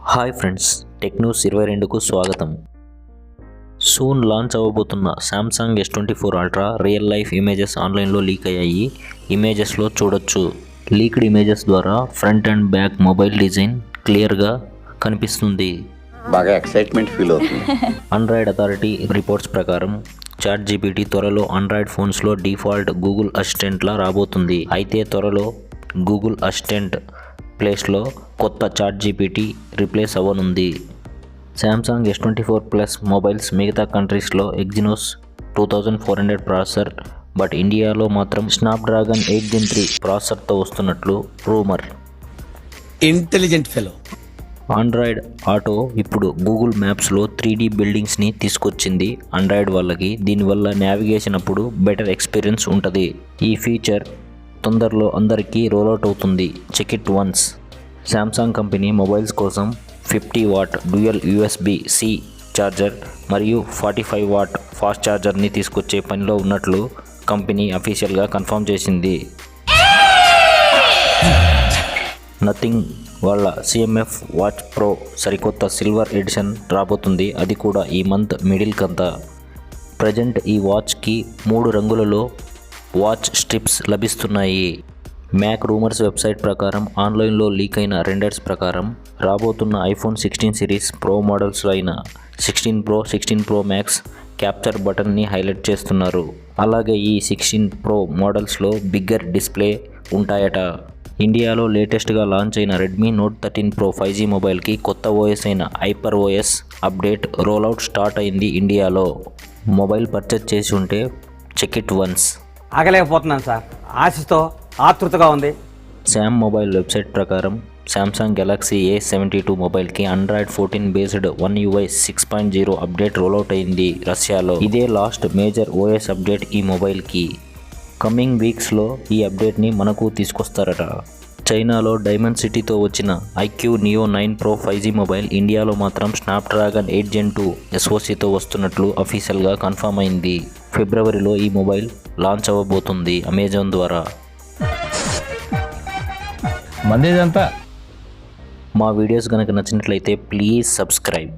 Hi friends, tech news 22కు స్వాగతం. Soon launch అవ్వబోతున్న Samsung S24 ultra real life images ఆన్లైన్లో లీక్ అయ్యాయి. ఇమేజెస్లో చూడొచ్చు. లీక్డ్ ఇమేజెస్ ద్వారా front and back mobile design క్లియర్గా కనిపిస్తుంది. బాగా ఎక్సైట్మెంట్ ఫీల్ అవుతుంది. ఆండ్రాయిడ్ అథారిటీ రిపోర్ట్స్ ప్రకారం ChatGPT త్వరలో ఆండ్రాయిడ్ ఫోన్స్లో డిఫాల్ట్ గూగుల్ అసిస్టెంట్లా రాబోతుంది. అయితే త్వరలో గూగుల్ అసిస్టెంట్ ప్లేస్లో కొత్త ChatGPT రీప్లేస్ అవ్వనుంది. సామ్సంగ్ S24 ప్లస్ మొబైల్స్ మిగతా కంట్రీస్లో ఎగ్జినోస్ 2400 ప్రాసెసర్, బట్ ఇండియాలో మాత్రం స్నాప్డ్రాగన్ 8 Gen 3 ప్రాసెసర్తో వస్తున్నట్లు rumour. Intelligent fellow. Android auto ఇప్పుడు గూగుల్ మ్యాప్స్లో 3D బిల్డింగ్స్ని తీసుకొచ్చింది ఆండ్రాయిడ్ వాళ్ళకి. దీనివల్ల నావిగేషన్ అప్పుడు బెటర్ ఎక్స్పీరియన్స్ ఉంటుంది. ఈ ఫీచర్ తొందరలో అందరికీ రోల్అవుట్ అవుతుంది. Check it once. Samsung company mobiles కోసం 50W డ్యూయల్ USB-C ఛార్జర్ మరియు 45W ఫాస్ట్ ఛార్జర్ని తీసుకొచ్చే పనిలో ఉన్నట్లు కంపెనీ అఫీషియల్గా కన్ఫర్మ్ చేసింది. నథింగ్ వాళ్ళ CMF వాచ్ ప్రో సరికొత్త సిల్వర్ ఎడిషన్ రాబోతుంది. అది కూడా ఈ మంత్ మిడిల్ కంతా. ప్రజెంట్ ఈ వాచ్కి 3 రంగులలో వాచ్ స్ట్రిప్స్ లభిస్తున్నాయి. మ్యాక్ రూమర్స్ వెబ్సైట్ ప్రకారం ఆన్లైన్లో లీక్ అయిన రెండర్స్ ప్రకారం రాబోతున్న iPhone 16 సిరీస్ ప్రో మోడల్స్ అయిన 16 Pro, 16 Pro Max క్యాప్చర్ బటన్ని హైలైట్ చేస్తున్నారు. అలాగే ఈ 16 Pro మోడల్స్లో బిగ్గర్ డిస్ప్లే ఉంటాయట. ఇండియాలో లేటెస్ట్గా లాంచ్ అయిన రెడ్మీ Note 13 Pro 5G మొబైల్కి కొత్త OS అయిన HyperOS అప్డేట్ రోల్అవుట్ స్టార్ట్ అయింది ఇండియాలో. మొబైల్ పర్చేజ్ చేసి ఉంటే చెక్ ఇట్ వన్స్. ఆగలేకపోతున్నాను సార్, ఆశతో ఆతృతగా ఉంది. శామ్ మొబైల్ వెబ్సైట్ ప్రకారం సామ్సంగ్ గెలాక్సీ A72 మొబైల్కి Android 14 based One UI 6.0 update rollout అయింది రష్యాలో. ఇదే లాస్ట్ మేజర్ OS అప్డేట్ ఈ మొబైల్కి. కమింగ్ వీక్స్లో ఈ అప్డేట్ని మనకు తీసుకొస్తారట. చైనాలో డైమండ్ సిటీతో వచ్చిన iQOO Neo 9 Pro 5G mobile ఇండియాలో మాత్రం స్నాప్డ్రాగన్ 8 Gen 2 SoCతో వస్తున్నట్లు అఫీషియల్గా కన్ఫర్మ్ అయింది. ఫిబ్రవరిలో ఈ మొబైల్ లాంచ్ అవ్వబోతుంది అమెజాన్ ద్వారా. మందేదంతా. మా వీడియోస్ కనుక నచ్చినట్లయితే ప్లీజ్ సబ్స్క్రైబ్.